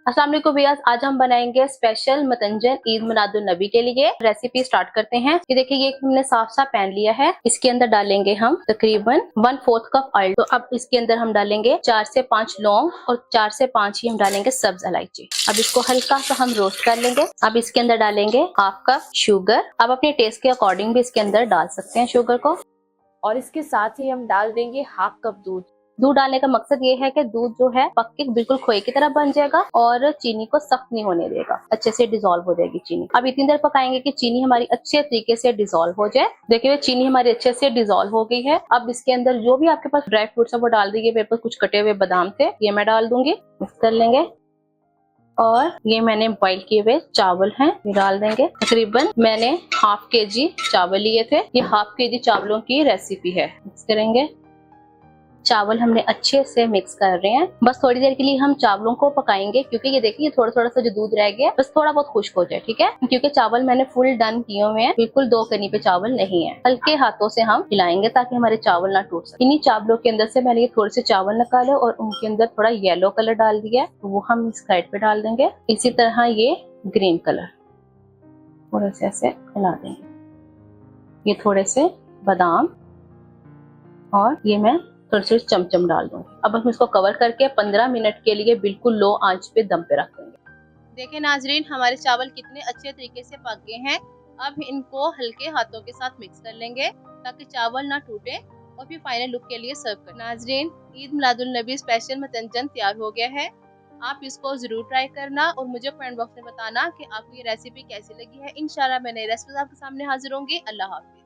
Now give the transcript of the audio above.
अस्सलाम वालेकुम व्यूअर्स, आज हम बनाएंगे स्पेशल मतंजन ईद मिलादुन नबी के लिए। रेसिपी स्टार्ट करते हैं। ये देखिए, ये हमने साफ सा पैन लिया है। इसके अंदर डालेंगे हम तकरीबन 1/4 कप ऑयल। तो अब इसके अंदर हम डालेंगे 4 से 5 लौंग और 4 से 5 ही हम डालेंगे सब्ज इलायची। अब इसको हल्का सा हम रोस्ट कर लेंगे। अब इसके अंदर डालेंगे हाफ कप शुगर। अब अपने टेस्ट के अकॉर्डिंग भी इसके अंदर डाल सकते हैं शुगर को। और इसके साथ ही हम डाल देंगे हाफ कप दूध। दूध डालने का मकसद ये है कि दूध जो है पक के बिल्कुल खोए की तरह बन जाएगा और चीनी को सख्त नहीं होने देगा, अच्छे से डिसॉल्व हो जाएगी चीनी। अब इतनी देर पकाएंगे कि चीनी हमारी अच्छे तरीके से डिसॉल्व हो जाए। देखिए चीनी हमारी अच्छे से डिसॉल्व हो गई है। अब इसके अंदर जो भी आपके पास ड्राई फ्रूट्स है वो डाल दीजिए। मेरे पास कुछ कटे हुए बादाम थे, ये मैं डाल दूंगी। मिक्स कर लेंगे। और ये मैंने बॉइल किए हुए चावल हैं, ये डाल देंगे। तकरीबन मैंने हाफ केजी चावल लिए थे। ये हाफ केजी चावलों की रेसिपी है। मिक्स करेंगे। चावल हमने अच्छे से मिक्स कर रहे हैं। बस थोड़ी देर के लिए हम चावलों को पकाएंगे, क्योंकि ये देखिए थोड़ा थोड़ा सा जो दूध रह गया बस थोड़ा बहुत खुश्क हो जाए, ठीक है। क्योंकि चावल मैंने फुल डन किए हुए हैं, बिल्कुल 2 कनी पे चावल नहीं है। हल्के हाथों से हम हिलाएंगे ताकि हमारे चावल ना टूट सके। इन्हीं चावलों के अंदर से मैंने ये थोड़े से चावल निकाले और उनके अंदर थोड़ा येलो कलर डाल दिया, तो वो हम इस साइड पे डाल देंगे। इसी तरह ये ग्रीन कलर थोड़े से ऐसे हिला देंगे। ये थोड़े से बादाम और ये मैं थोड़ी सी चमचम डाल दूंगी। अब हम इसको कवर करके 15 मिनट के लिए बिल्कुल लो आंच पे दम पे रख देंगे। देखिए नाजरीन, हमारे चावल कितने अच्छे तरीके से पक गए हैं। अब इनको हल्के हाथों के साथ मिक्स कर लेंगे ताकि चावल ना टूटे और फिर फाइनल लुक के लिए सर्व कर। नाजरीन, ईद मिलादुन नबी स्पेशल मतंजन तैयार हो गया है। आप इसको जरूर ट्राई करना और मुझे कमेंट बॉक्स में बताना कि आपको ये रेसिपी कैसी लगी है। इंशाल्लाह मैं नई रेसिपी आपके सामने हाजिर होंगी। अल्लाह हाफिज।